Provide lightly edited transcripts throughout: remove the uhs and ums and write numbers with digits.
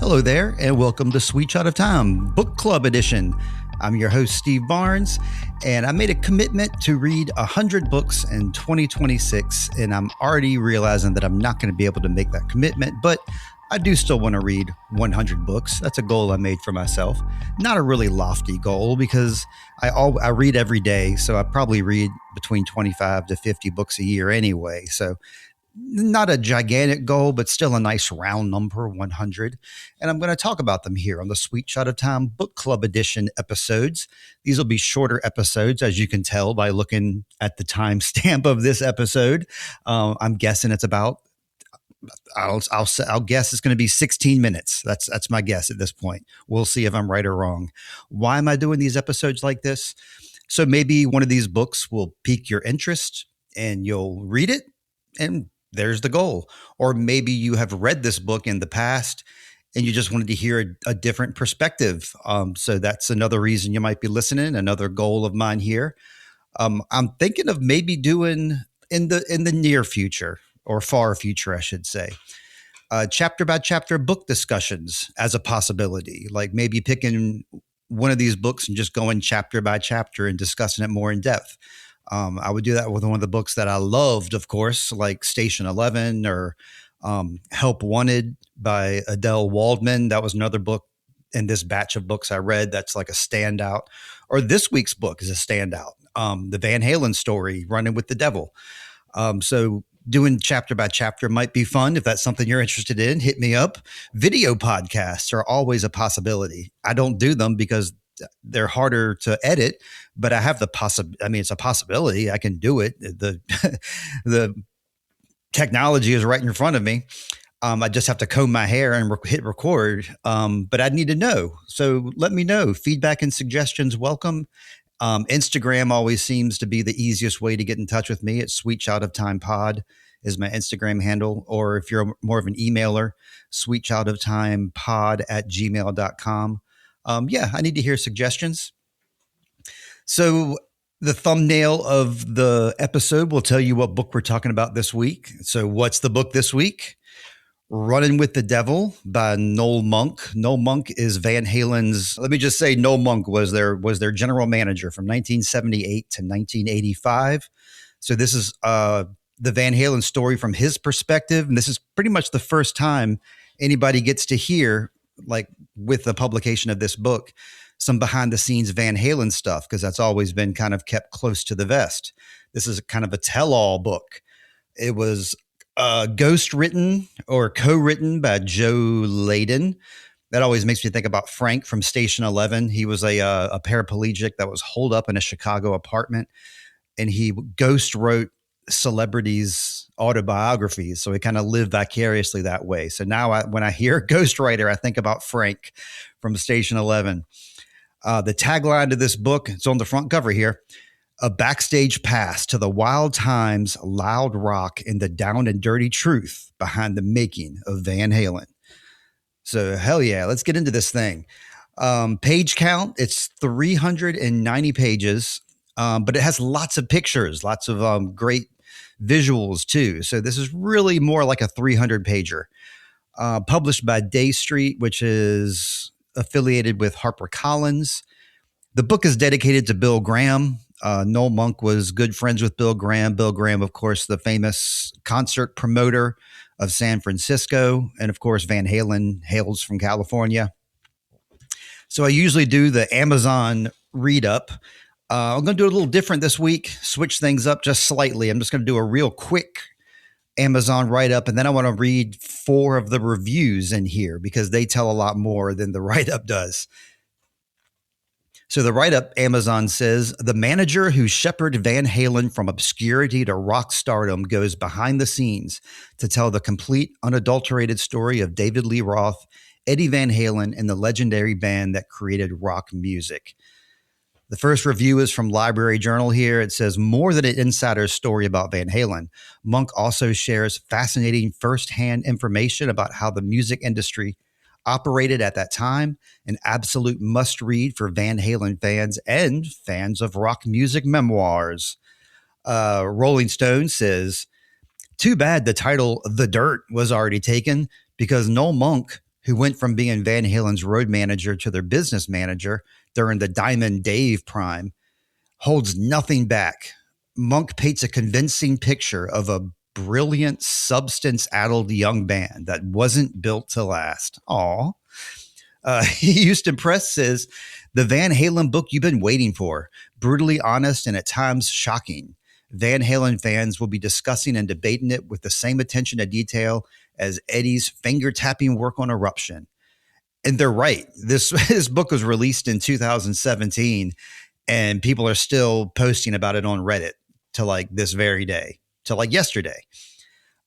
Hello there, and welcome to Sweet Shot of Time, Book Club Edition. I'm your host, Steve Barnes, and I made a commitment to read 100 books in 2026, and I'm already realizing that I'm not going to be able to make that commitment, but I do still want to read 100 books. That's a goal I made for myself. Not a really lofty goal because I read every day, so I probably read between 25 to 50 books a year anyway, so not a gigantic goal, but still a nice round number, 100. And I'm going to talk about them here on the Sweet Shot of Time Book Club Edition episodes. These will be shorter episodes, as you can tell by looking at the timestamp of this episode. I'm guessing it's about, I'll guess it's going to be 16 minutes. That's my guess at this point. We'll see if I'm right or wrong. Why am I doing these episodes like this? So maybe one of these books will pique your interest and you'll read it, and there's the goal. Or maybe you have read this book in the past and you just wanted to hear a different perspective. So that's another reason you might be listening. Another goal of mine here. I'm thinking of maybe doing in the near future, or far future, I should say, chapter by chapter book discussions as a possibility. Like maybe picking one of these books and just going chapter by chapter and discussing it more in depth. I would do that with one of the books that I loved, of course, like Station 11 or Help Wanted by Adele Waldman. That was another book in this batch of books I read that's like a standout. Or this week's book is a standout. The Van Halen story, Runnin With The Devil. So doing chapter by chapter might be fun. If that's something you're interested in, hit me up. Video podcasts are always a possibility. I don't do them because they're harder to edit, but I have the it's a possibility. I can do it. The technology is right in front of me. I just have to comb my hair and hit record. But I need to know. So let me know. Feedback and suggestions welcome. Instagram always seems to be the easiest way to get in touch with me. It's Sweet Shot of Time Pod is my Instagram handle. Or if you're more of an emailer, sweetshotoftimepod@gmail.com. I need to hear suggestions. So the thumbnail of the episode will tell you what book we're talking about this week. So what's the book this week? Runnin With The Devil by Noel Monk. Noel Monk is Van Halen's, let me just say Noel Monk was their general manager from 1978 to 1985. So this is the Van Halen story from his perspective. And this is pretty much the first time anybody gets to hear, like with the publication of this book, some behind the scenes Van Halen stuff, because that's always been kind of kept close to the vest. This is kind of a tell-all book. It was ghost written or co-written by Joe Layden. That always makes me think about Frank from Station 11. He was a paraplegic that was holed up in a Chicago apartment, and he ghost wrote celebrities' autobiographies. So he kind of lived vicariously that way. So now when I hear ghostwriter, I think about Frank from Station 11. The tagline to this book, it's on the front cover here: a backstage pass to the wild times, loud rock, and the down and dirty truth behind the making of Van Halen. So hell yeah, let's get into this thing. Page count, it's 390 pages, but it has lots of pictures, lots of great visuals too. So this is really more like a 300 pager. Published by Day Street, which is affiliated with HarperCollins. The book is dedicated to Bill Graham. Noel Monk was good friends with Bill Graham. Bill Graham, of course, the famous concert promoter of San Francisco. And of course, Van Halen hails from California. So I usually do the Amazon read up. I'm going to do it a little different this week, switch things up just slightly. I'm just going to do a real quick Amazon write-up, and then I want to read 4 of the reviews in here because they tell a lot more than the write-up does. So the write-up, Amazon says, the manager who shepherded Van Halen from obscurity to rock stardom goes behind the scenes to tell the complete, unadulterated story of David Lee Roth, Eddie Van Halen, and the legendary band that created rock music. The first review is from Library Journal here. It says, more than an insider's story about Van Halen, Monk also shares fascinating firsthand information about how the music industry operated at that time, an absolute must-read for Van Halen fans and fans of rock music memoirs. Rolling Stone says, too bad the title The Dirt was already taken because Noel Monk who went from being Van Halen's road manager to their business manager during the Diamond Dave prime, holds nothing back. Monk paints a convincing picture of a brilliant, substance-addled young band that wasn't built to last. Aw. Houston Press says, the Van Halen book you've been waiting for, brutally honest and at times shocking. Van Halen fans will be discussing and debating it with the same attention to detail as Eddie's finger-tapping work on Eruption. And they're right. This book was released in 2017, and people are still posting about it on Reddit to like this very day, to like yesterday.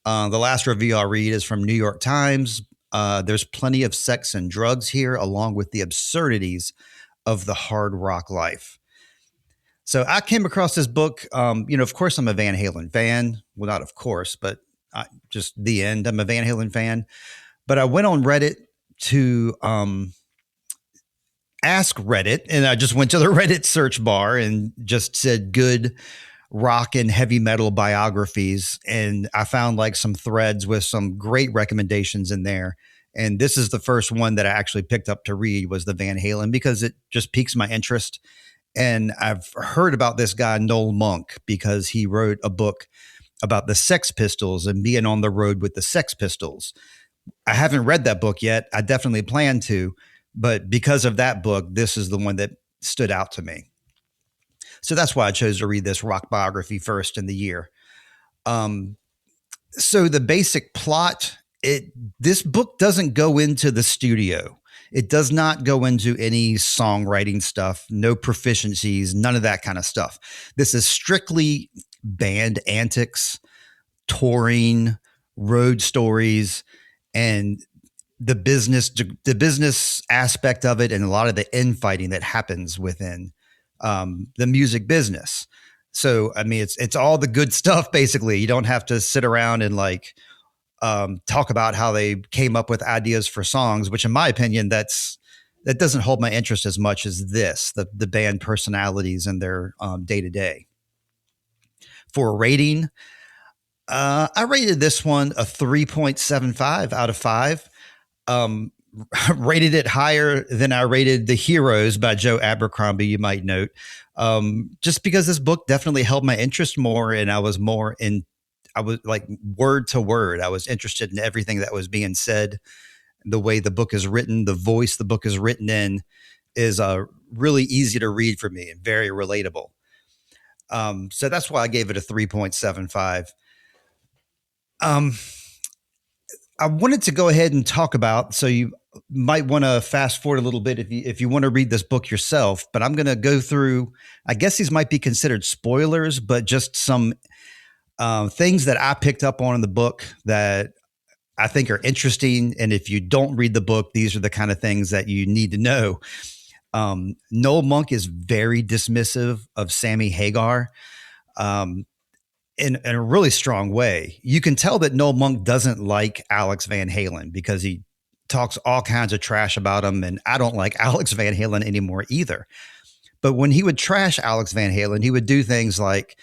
The last review I'll read is from New York Times. There's plenty of sex and drugs here, along with the absurdities of the hard rock life. So I came across this book. Of course, I'm a Van Halen fan. Well, not of course, but just the end. I'm a Van Halen fan. But I went on Reddit to ask Reddit, and I just went to the Reddit search bar and just said good rock and heavy metal biographies. And I found like some threads with some great recommendations in there. And this is the first one that I actually picked up to read, was the Van Halen, because it just piques my interest. And I've heard about this guy, Noel Monk, because he wrote a book about the Sex Pistols and being on the road with the Sex Pistols. I haven't read that book yet. I definitely plan to, but because of that book, this is the one that stood out to me. So that's why I chose to read this rock biography first in the year. So the basic plot, this book doesn't go into the studio. It does not go into any songwriting stuff, no proficiencies, none of that kind of stuff. This is strictly band antics, touring, road stories, and the business aspect of it, and a lot of the infighting that happens within the music business. So, I mean, it's all the good stuff, basically. You don't have to sit around and like talk about how they came up with ideas for songs, which in my opinion, that doesn't hold my interest as much as the band personalities and their day to day. For a rating, I rated this one a 3.75 out of 5. Rated it higher than I rated The Heroes by Joe Abercrombie, you might note, just because this book definitely held my interest more, and I was like word to word. I was interested in everything that was being said. The way the book is written, the voice the book is written in is really easy to read for me and very relatable. So that's why I gave it a 3.75. I wanted to go ahead and talk about, so you might want to fast forward a little bit if you want to read this book yourself, but I'm going to go through, I guess these might be considered spoilers, but just some things that I picked up on in the book that I think are interesting. And if you don't read the book, these are the kind of things that you need to know. Noel Monk is very dismissive of Sammy Hagar. In a really strong way. You can tell that Noel Monk doesn't like Alex Van Halen because he talks all kinds of trash about him, and I don't like Alex Van Halen anymore either. But when he would trash Alex Van Halen, he would do things like,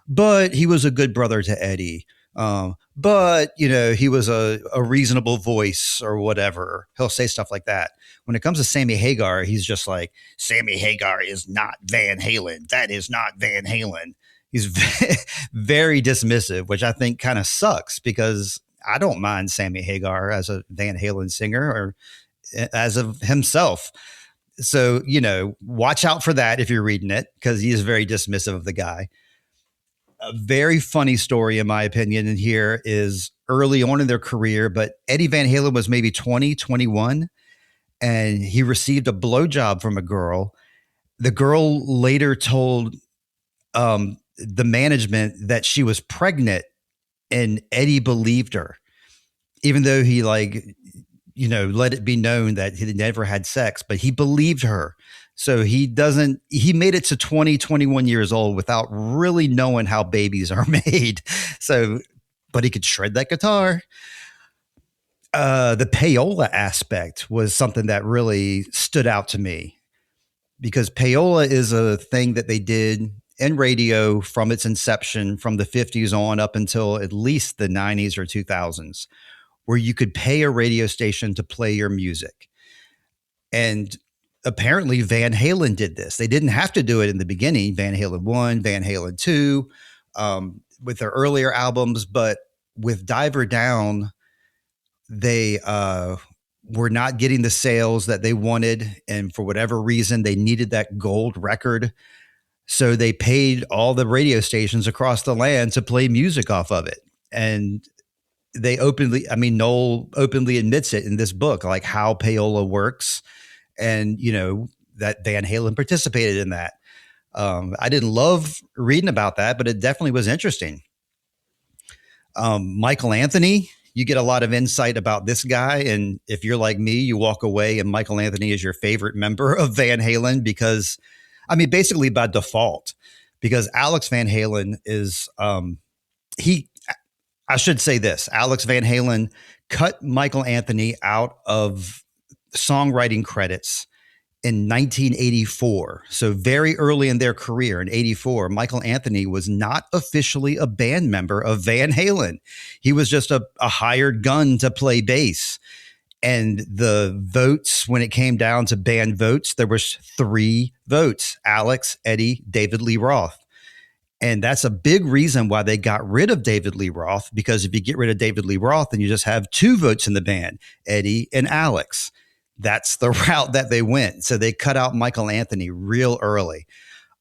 but he was a good brother to Eddie. But, he was a reasonable voice or whatever. He'll say stuff like that. When it comes to Sammy Hagar, he's just like, Sammy Hagar is not Van Halen. That is not Van Halen. He's very dismissive, which I think kind of sucks because I don't mind Sammy Hagar as a Van Halen singer or as of himself. So, watch out for that if you're reading it, because he is very dismissive of the guy. A very funny story, in my opinion, in here is early on in their career, but Eddie Van Halen was maybe 20, 21, and he received a blowjob from a girl. The girl later told the management that she was pregnant, and Eddie believed her, even though he let it be known that he never had sex, but he believed her. So he made it to 20, 21 years old without really knowing how babies are made. So, but he could shred that guitar. The payola aspect was something that really stood out to me, because payola is a thing that they did in radio from its inception, from the 50s on up until at least the 90s or 2000s, where you could pay a radio station to play your music. And apparently Van Halen did this. They didn't have to do it in the beginning. Van Halen 1, Van Halen 2, with their earlier albums. But with Diver Down, they were not getting the sales that they wanted. And for whatever reason, they needed that gold record. So they paid all the radio stations across the land to play music off of it. And they openly, I mean, Noel openly admits it in this book, like how payola works. And, you know, that Van Halen participated in that. I didn't love reading about that, but it definitely was interesting. Michael Anthony, you get a lot of insight about this guy. And if you're like me, you walk away and Michael Anthony is your favorite member of Van Halen because, I mean, basically by default, because Alex Van Halen is, I should say this, Alex Van Halen cut Michael Anthony out of songwriting credits in 1984. So very early in their career in 84, Michael Anthony was not officially a band member of Van Halen. He was just a hired gun to play bass. And the votes, when it came down to band votes, there was 3 votes: Alex, Eddie, David Lee Roth. And that's a big reason why they got rid of David Lee Roth, because if you get rid of David Lee Roth, then you just have 2 votes in the band, Eddie and Alex. That's the route that they went. So they cut out Michael Anthony real early.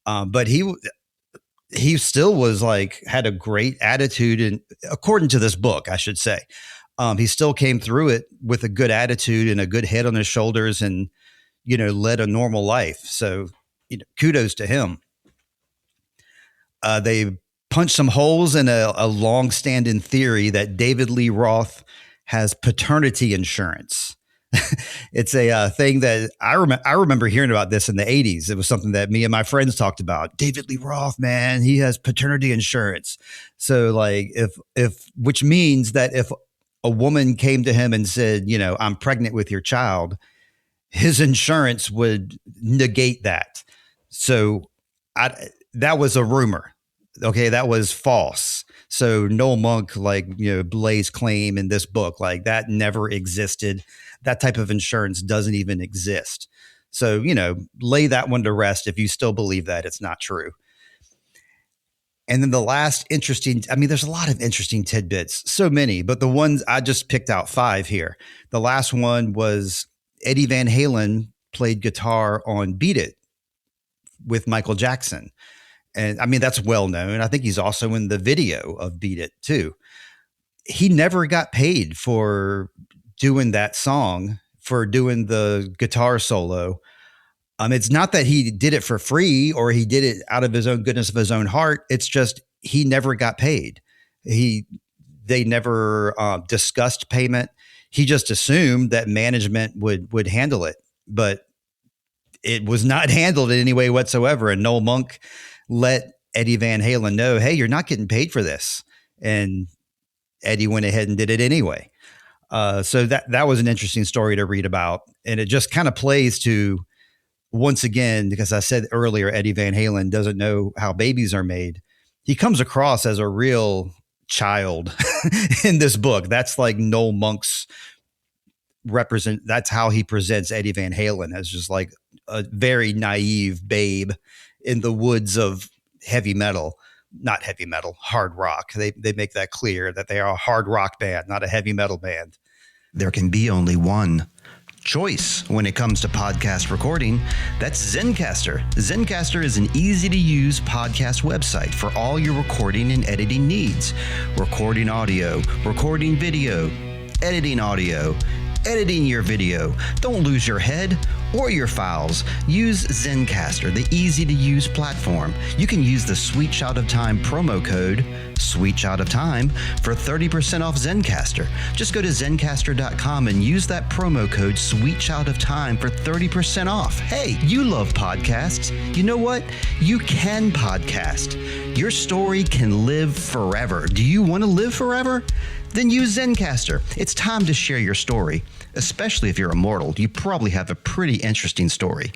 But he still was like, had a great attitude. And according to this book, I should say, he still came through it with a good attitude and a good head on his shoulders and, you know, led a normal life. So, you know, kudos to him. They punched some holes in a long-standing theory that David Lee Roth has paternity insurance. It's a thing that I remember hearing about this in the 80s. It was something that me and my friends talked about. David Lee Roth, man, he has paternity insurance. So like which means that if a woman came to him and said, you know, I'm pregnant with your child, his insurance would negate that. So that was a rumor. Okay, that was false. So Noel Monk, like, you know, lays claim in this book, like that never existed. That type of insurance doesn't even exist. So, you know, lay that one to rest if you still believe that it's not true. And then the last interesting, I mean, there's a lot of interesting tidbits, so many, but the ones I just picked out 5 here. The last one was Eddie Van Halen played guitar on Beat It with Michael Jackson. And I mean, that's well known. I think he's also in the video of Beat It too. He never got paid for doing that song, for doing the guitar solo. It's not that he did it for free or he did it out of his own goodness of his own heart. It's just he never got paid. They never discussed payment. He just assumed that management would handle it, but it was not handled in any way whatsoever. And Noel Monk let Eddie Van Halen know, hey, you're not getting paid for this. And Eddie went ahead and did it anyway. So that was an interesting story to read about. And it just kind of plays to, once again, because I said earlier, Eddie Van Halen doesn't know how babies are made. He comes across as a real child in this book. That's like Noel Monk's that's how he presents Eddie Van Halen, as just like a very naive babe in the woods of not heavy metal, hard rock. They make that clear that they are a hard rock band, not a heavy metal band. There can be only one choice when it comes to podcast recording. That's Zencastr. Zencastr is an easy-to-use podcast website for all your recording and editing needs. Recording audio, recording video, editing audio, editing your video. Don't lose your head or your files. Use Zencastr, the easy-to-use platform. You can use the Sweet Shot of Time promo code, Sweet Shot of Time, for 30% off Zencastr. Just go to Zencastr.com and use that promo code, Sweet Shot of Time, for 30% off. Hey, you love podcasts. You know what? You can podcast. Your story can live forever. Do you want to live forever? Then use Zencastr. It's time to share your story, especially if you're immortal. You probably have a pretty interesting story.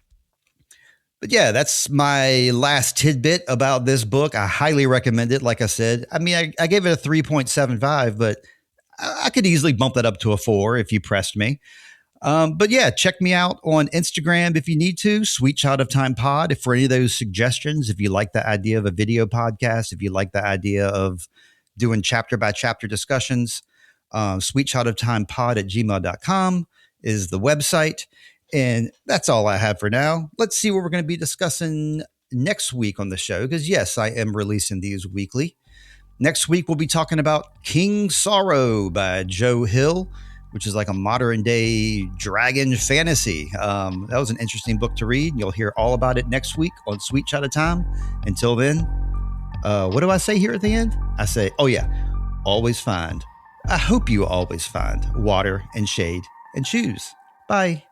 But yeah, that's my last tidbit about this book. I highly recommend it. Like I said, I mean, I gave it a 3.75, but I could easily bump that up to a 4 if you pressed me. But yeah, check me out on Instagram if you need to, Sweet Child of Time Pod. If for any of those suggestions, if you like the idea of a video podcast, if you like the idea of doing chapter by chapter discussions, Sweet Child of Time Pod at gmail.com is the website. And that's all I have for now. Let's see what we're going to be discussing next week on the show, because yes, I am releasing these weekly. Next week, we'll be talking about King Sorrow by Joe Hill, which is like a modern day dragon fantasy. That was an interesting book to read. You'll hear all about it next week on Sweet Child of Time. Until then, what do I say here at the end? I say, oh yeah, always find. I hope you always find water and shade and shoes. Bye.